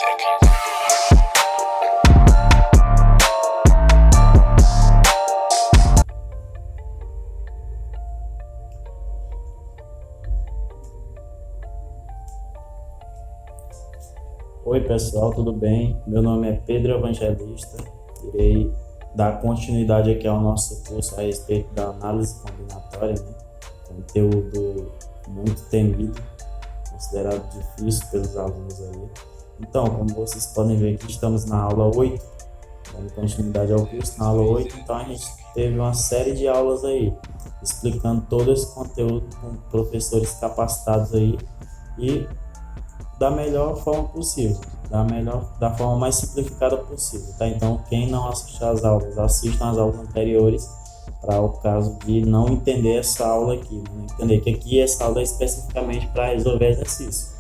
Oi pessoal, tudo bem? Meu nome é Pedro Evangelista. Irei dar continuidade aqui ao nosso curso a respeito da análise combinatória, né? Conteúdo muito temido, considerado difícil pelos alunos aí. Então, como vocês podem ver aqui, estamos na aula 8, dando continuidade ao curso na aula 8. Então a gente teve uma série de aulas aí, explicando todo esse conteúdo com professores capacitados aí e da melhor forma possível, da forma mais simplificada possível, tá? Então, quem não assistiu às aulas, assistam às aulas anteriores, para o caso de não entender essa aula aqui, não entender que aqui essa aula é especificamente para resolver exercícios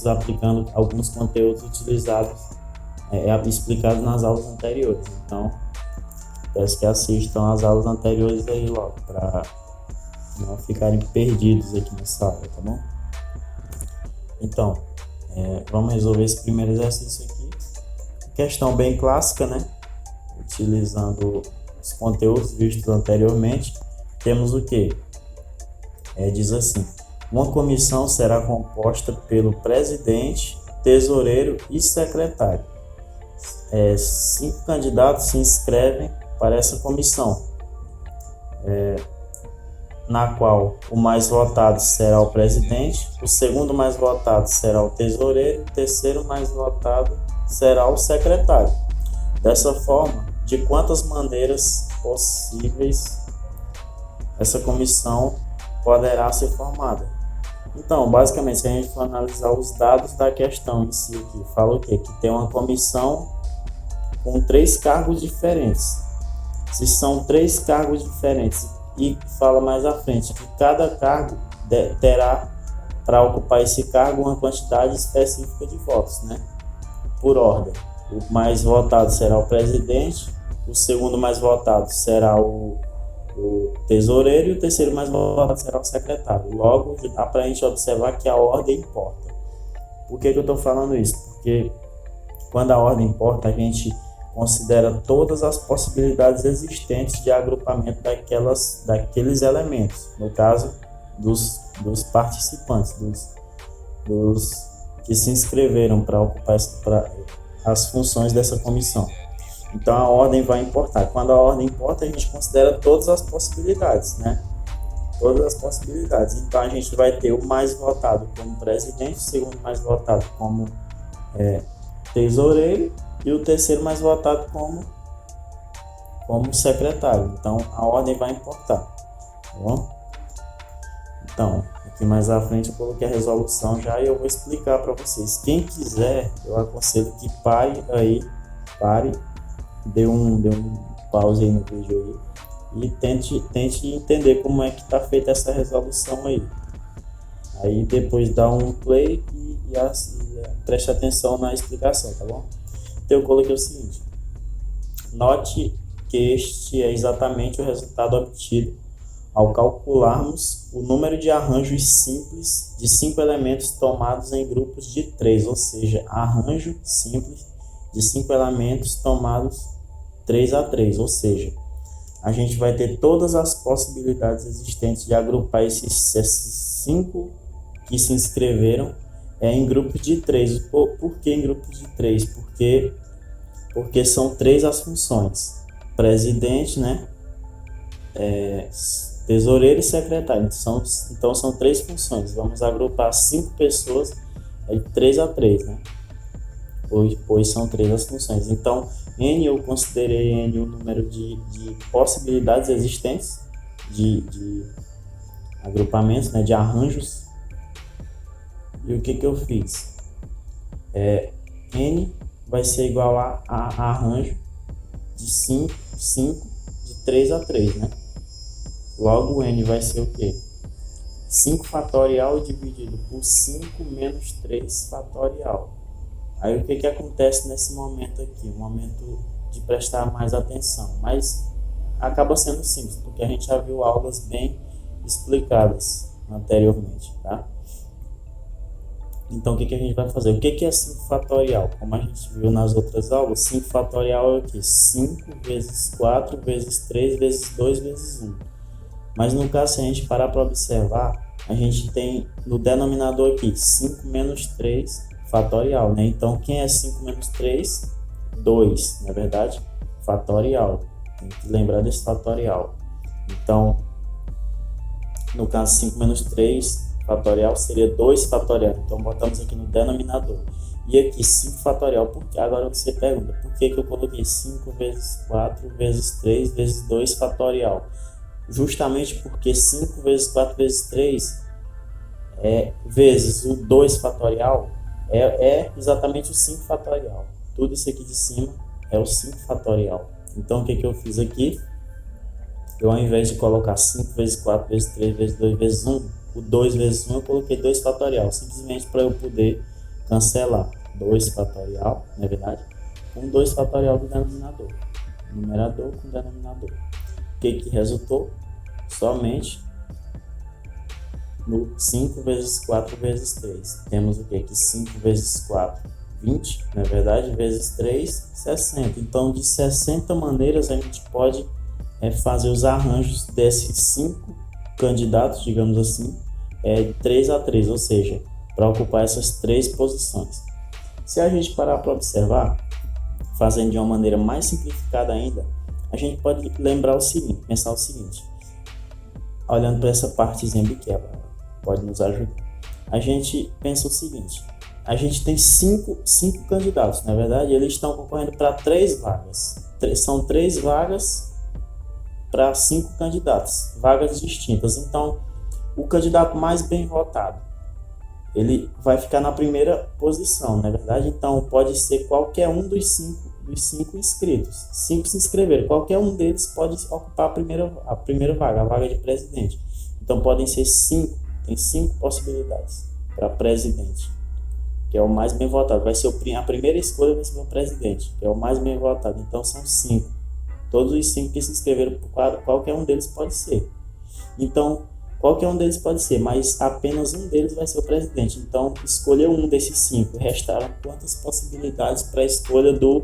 aplicando alguns conteúdos utilizados, explicados nas aulas anteriores. Então, peço que assistam às aulas anteriores aí logo, para não ficarem perdidos aqui nessa aula, tá bom? Então, vamos resolver esse primeiro exercício aqui. Questão bem clássica, né? Utilizando os conteúdos vistos anteriormente, temos o que? Diz assim: uma comissão será composta pelo presidente, tesoureiro e secretário. 5 candidatos se inscrevem para essa comissão, na qual o mais votado será o presidente, o segundo mais votado será o tesoureiro, o terceiro mais votado será o secretário. Dessa forma, de quantas maneiras possíveis essa comissão poderá ser formada? Então, basicamente, se a gente for analisar os dados da questão em si, aqui, fala o quê? Que tem uma comissão com 3 cargos diferentes. Se são 3 cargos diferentes, e fala mais à frente que cada cargo terá para ocupar esse cargo uma quantidade específica de votos, né? Por ordem. O mais votado será o presidente, o segundo mais votado será o tesoureiro e o terceiro mais votado será o secretário. Logo, dá para a gente observar que a ordem importa. Por que eu estou falando isso? Porque quando a ordem importa, a gente considera todas as possibilidades existentes de agrupamento daqueles elementos, no caso dos participantes, dos que se inscreveram para ocupar as funções dessa comissão. Então a ordem vai importar. Quando a ordem importa, a gente considera todas as possibilidades, né? Todas as possibilidades. Então a gente vai ter o mais votado como presidente, o segundo mais votado como tesoureiro e o terceiro mais votado como secretário. Então a ordem vai importar, tá bom? Então, aqui mais à frente eu coloquei a resolução já e eu vou explicar para vocês. Quem quiser, eu aconselho que pare, dê um pause aí no vídeo aí e tente entender como é que está feita essa resolução aí. Aí depois dá um play e preste atenção na explicação, tá bom? Então eu coloquei o seguinte: note que este é exatamente o resultado obtido ao calcularmos o número de arranjos simples de 5 elementos tomados em grupos de 3, ou seja, arranjo simples de 5 elementos tomados 3 a 3, ou seja, a gente vai ter todas as possibilidades existentes de agrupar esses 5 que se inscreveram em grupos de 3. Por que em grupos de 3? Porque são 3 as funções: presidente, né? Tesoureiro e secretário. Então são 3 funções. Vamos agrupar 5 pessoas de 3 a 3, né? Pois são 3 as funções. Então, N, eu considerei N o número de possibilidades existentes de agrupamentos, né? De arranjos. E o que eu fiz? N vai ser igual a arranjo de 5 de 3 a 3, né? Logo, N vai ser o quê? 5 fatorial dividido por 5 menos 3 fatorial. Aí o que acontece nesse momento aqui? Um momento de prestar mais atenção, mas acaba sendo simples, porque a gente já viu aulas bem explicadas anteriormente, tá? Então, o que a gente vai fazer? O que é 5 fatorial? Como a gente viu nas outras aulas, 5 fatorial é o quê? 5 vezes 4 vezes 3 vezes 2 vezes 1. Mas no caso, se a gente parar para observar, a gente tem no denominador aqui 5 menos 3 fatorial, né? Então, quem é 5 menos 3? 2, na verdade, fatorial. Tem que lembrar desse fatorial. Então, no caso, 5 menos 3 fatorial seria 2 fatorial. Então, botamos aqui no denominador. E aqui, 5 fatorial. Porque agora você pergunta, por que eu coloquei 5 vezes 4 vezes 3 vezes 2 fatorial? Justamente porque 5 vezes 4 vezes 3 vezes o 2 fatorial é exatamente o 5 fatorial. Tudo isso aqui de cima é o 5 fatorial. Então, o que eu fiz aqui? Eu, ao invés de colocar 5 vezes 4 vezes 3 vezes 2 vezes 1, o 2 vezes 1 eu coloquei 2 fatorial, simplesmente para eu poder cancelar 2 fatorial, na verdade, com 2 fatorial do denominador, numerador com denominador. O que resultou? Somente no 5 vezes 4 vezes 3. Temos o que? Que 5 vezes 4, 20, na verdade, vezes 3, 60. Então, de 60 maneiras a gente pode fazer os arranjos desses 5 candidatos, digamos assim, 3 a 3, ou seja, para ocupar essas 3 posições. Se a gente parar para observar, fazendo de uma maneira mais simplificada ainda, a gente pode lembrar o seguinte, pensar o seguinte, olhando para essa partezinha aqui, ela pode nos ajudar. A gente pensa o seguinte, a gente tem 5 candidatos, na verdade, eles estão concorrendo para 3 vagas. São 3 vagas para 5 candidatos, vagas distintas. Então, o candidato mais bem votado, ele vai ficar na primeira posição, na verdade. Então, pode ser qualquer um dos 5 inscritos. 5 se inscreveram, qualquer um deles pode ocupar a primeira vaga, a vaga de presidente. Então, podem ser 5, tem 5 possibilidades para presidente, que é o mais bem votado. Vai ser a primeira escolha vai ser o presidente, que é o mais bem votado. Então, são 5. Todos os 5 que se inscreveram por quadro, qualquer um deles pode ser. Então, qualquer um deles pode ser, mas apenas um deles vai ser o presidente. Então, escolheu um desses 5. Restaram quantas possibilidades para a escolha do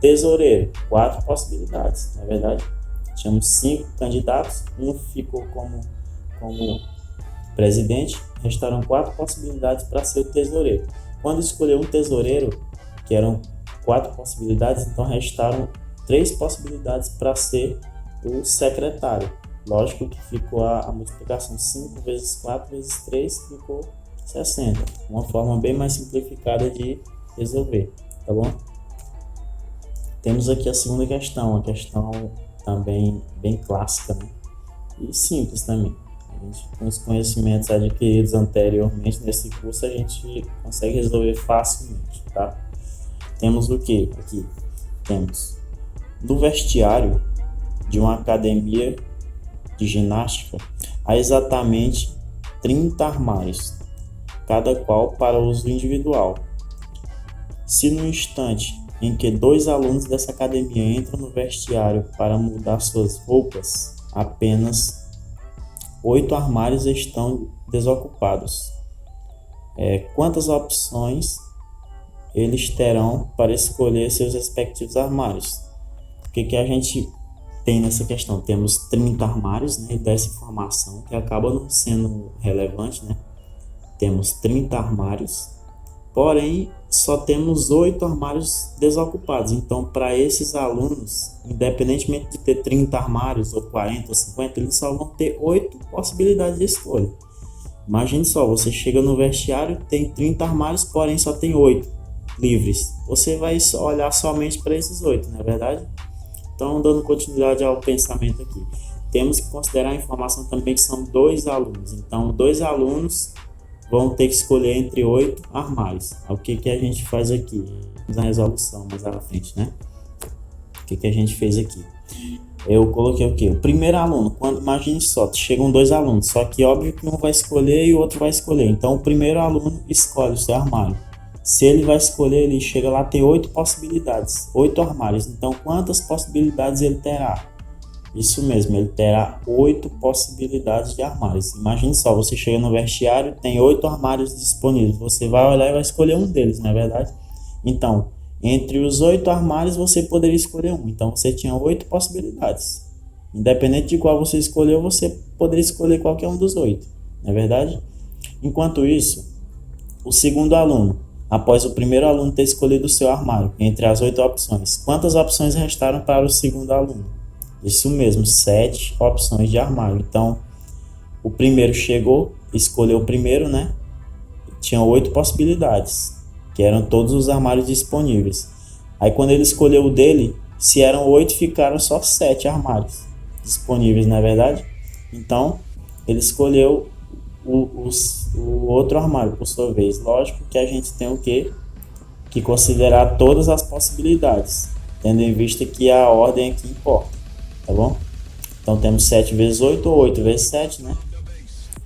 tesoureiro? 4 possibilidades, na verdade. Tínhamos 5 candidatos, um ficou como presidente, restaram 4 possibilidades para ser o tesoureiro. Quando escolheu um tesoureiro, que eram 4 possibilidades, então restaram 3 possibilidades para ser o secretário. Lógico que ficou a multiplicação 5 vezes 4 vezes 3 ficou 60. Uma forma bem mais simplificada de resolver, tá bom? Temos aqui a segunda questão, uma questão também bem clássica, né? E simples também. A gente, com os conhecimentos adquiridos anteriormente nesse curso, a gente consegue resolver facilmente, tá? Temos o que aqui? Temos no vestiário de uma academia de ginástica há exatamente 30 armários, cada qual para uso individual. Se no instante em que 2 alunos dessa academia entram no vestiário para mudar suas roupas, apenas 8 armários estão desocupados. Quantas opções eles terão para escolher seus respectivos armários? O que a gente tem nessa questão? Temos 30 armários, né, dessa informação que acaba não sendo relevante, né? Temos 30 armários, porém só temos 8 armários desocupados. Então, para esses alunos, independentemente de ter 30 armários ou 40 ou 50, eles só vão ter 8 possibilidades de escolha. Imagine só, você chega no vestiário, tem 30 armários, porém só tem 8 livres. Você vai olhar somente para esses 8, não é verdade? Então, dando continuidade ao pensamento aqui, temos que considerar a informação também que são 2 alunos. Então, 2 alunos vão ter que escolher entre 8 armários. O que a gente faz aqui? Na resolução mais à frente, né? O que a gente fez aqui? Eu coloquei o quê? O primeiro aluno, imagine só, chegam 2 alunos, só que óbvio que um vai escolher e o outro vai escolher. Então, o primeiro aluno escolhe o seu armário. Se ele vai escolher, ele chega lá, tem 8 possibilidades, 8 armários. Então, quantas possibilidades ele terá? Isso mesmo, ele terá 8 possibilidades de armários. Imagine só, você chega no vestiário e tem 8 armários disponíveis. Você vai olhar e vai escolher um deles, não é verdade? Então, entre os 8 armários você poderia escolher um. Então você tinha 8 possibilidades. Independente de qual você escolheu, você poderia escolher qualquer um dos 8, não é verdade? Enquanto isso, o segundo aluno, após o primeiro aluno ter escolhido o seu armário entre as 8 opções, quantas opções restaram para o segundo aluno? Isso mesmo, 7 opções de armário. Então, o primeiro chegou, escolheu o primeiro, né? Tinha 8 possibilidades, que eram todos os armários disponíveis. Aí, quando ele escolheu o dele, se eram 8, ficaram só 7 armários disponíveis, não é verdade? Então, ele escolheu o outro armário, por sua vez. Lógico que a gente tem o quê? Que considerar todas as possibilidades, tendo em vista que a ordem aqui importa. Tá bom? Então temos 7 vezes 8 ou 8 vezes 7, né?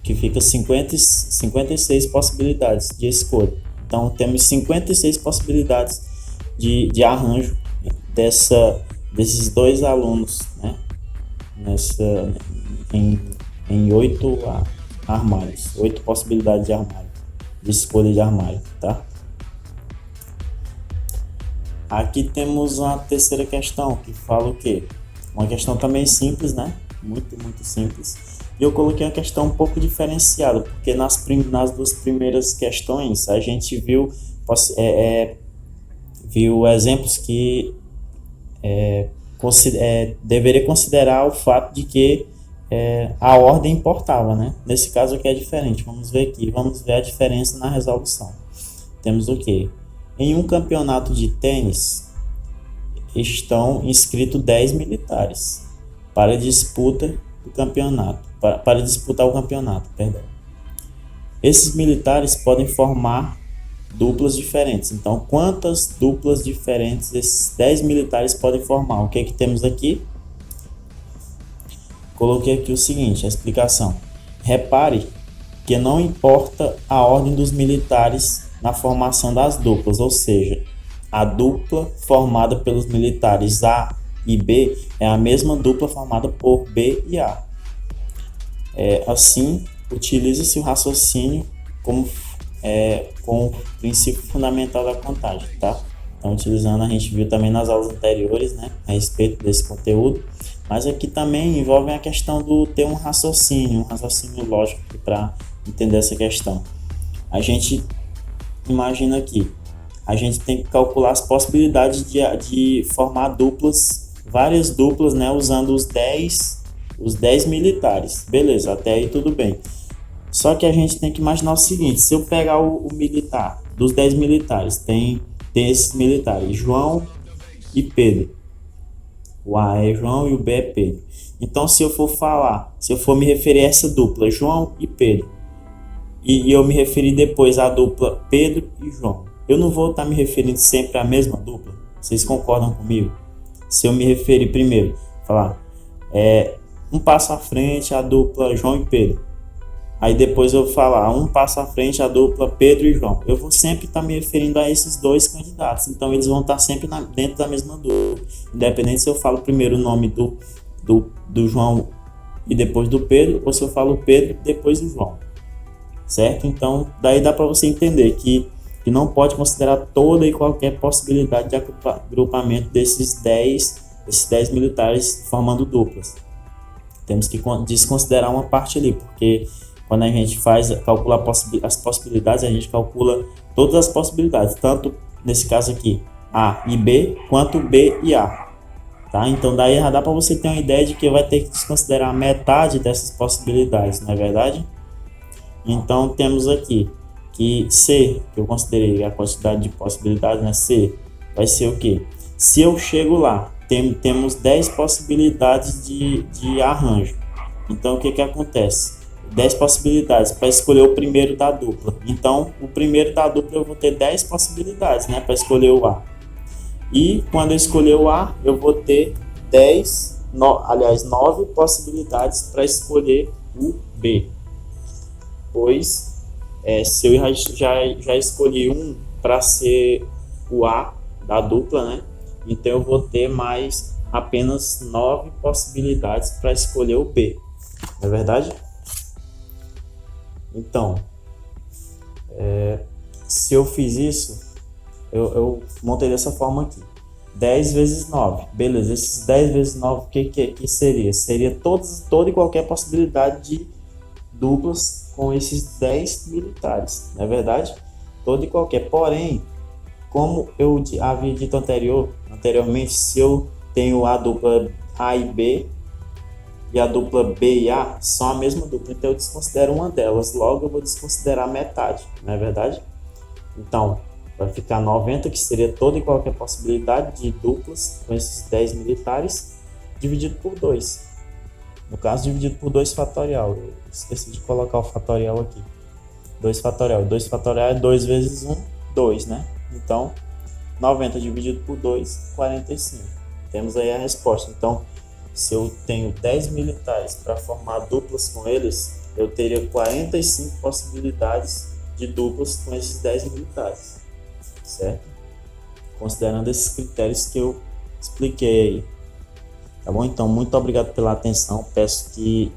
Que fica 56 possibilidades de escolha. Então temos 56 possibilidades de arranjo desses dois alunos, né? Em 8 armários, 8 possibilidades de armário, de escolha de armário, tá? Aqui temos uma terceira questão que fala o quê? Uma questão também simples, né? Muito simples. E eu coloquei uma questão um pouco diferenciada, porque nas duas primeiras questões a gente viu exemplos que deveria considerar o fato de que a ordem importava, né? Nesse caso aqui é diferente. Vamos ver aqui, vamos ver a diferença na resolução. Temos o quê? Em um campeonato de tênis, estão inscritos 10 militares para disputar o campeonato. Perdão. Esses militares podem formar duplas diferentes. Então, quantas duplas diferentes esses 10 militares podem formar? O que é que temos aqui? Coloquei aqui o seguinte, a explicação. Repare que não importa a ordem dos militares na formação das duplas, ou seja, a dupla formada pelos militares A e B é a mesma dupla formada por B e A. Assim, utiliza-se o raciocínio com o princípio fundamental da contagem, tá? Então, utilizando, a gente viu também nas aulas anteriores, né, a respeito desse conteúdo, mas aqui também envolve a questão do ter um raciocínio lógico para entender essa questão. A gente imagina aqui, a gente tem que calcular as possibilidades de formar duplas, várias duplas, né, usando os 10 militares. Beleza, até aí tudo bem. Só que a gente tem que imaginar o seguinte, se eu pegar o militar, dos 10 militares, tem esses militares, João e Pedro. O A é João e o B é Pedro. Então, se eu for me referir a essa dupla, João e Pedro, e eu me referir depois à dupla Pedro e João, eu não vou estar me referindo sempre à mesma dupla? Vocês concordam comigo? Se eu me referir primeiro, falar um passo à frente a dupla João e Pedro, aí depois eu falar um passo à frente a dupla Pedro e João, eu vou sempre estar me referindo a esses dois candidatos, então eles vão estar sempre dentro da mesma dupla, independente se eu falo primeiro o nome do João e depois do Pedro, ou se eu falo Pedro e depois do João, certo? Então daí dá para você entender que não pode considerar toda e qualquer possibilidade de agrupamento desses 10 militares formando duplas. Temos que desconsiderar uma parte ali, porque quando a gente calcula as possibilidades, a gente calcula todas as possibilidades, tanto nesse caso aqui A e B, quanto B e A. Tá? Então daí já dá para você ter uma ideia de que vai ter que desconsiderar metade dessas possibilidades, não é verdade? Então temos aqui que C, que eu considerei a quantidade de possibilidades, né? C vai ser o quê? Se eu chego lá, temos 10 possibilidades de arranjo. Então o que acontece? 10 possibilidades para escolher o primeiro da dupla. Então o primeiro da dupla eu vou ter 10 possibilidades, né, para escolher o A. E quando eu escolher o A, eu vou ter 9 possibilidades para escolher o B. Pois se eu já escolhi um para ser o A da dupla, né? Então eu vou ter mais apenas 9 possibilidades para escolher o B, não é verdade? Então, se eu fiz isso, eu montei dessa forma aqui. 10 vezes 9. Beleza, esses 10 vezes 9, o que seria? Seria toda e qualquer possibilidade de duplas com esses 10 militares, não é verdade? Toda e qualquer. Porém, como eu havia dito anteriormente, se eu tenho a dupla A e B e a dupla B e A são a mesma dupla, então eu desconsidero uma delas, logo eu vou desconsiderar metade, não é verdade? Então, vai ficar 90, que seria toda e qualquer possibilidade de duplas com esses 10 militares, dividido por 2. No caso, dividido por 2 fatorial. Eu esqueci de colocar o fatorial aqui. 2 fatorial. 2 fatorial é 2 vezes 1, 2, né? Então, 90 dividido por 2, 45. Temos aí a resposta. Então, se eu tenho 10 militares para formar duplas com eles, eu teria 45 possibilidades de duplas com esses 10 militares, certo? Considerando esses critérios que eu expliquei aí, tá bom? Então, muito obrigado pela atenção, peço que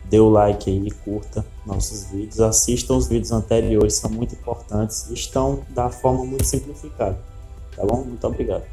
dê o like aí, curta nossos vídeos, assistam os vídeos anteriores, são muito importantes e estão da forma muito simplificada, tá bom? Muito obrigado.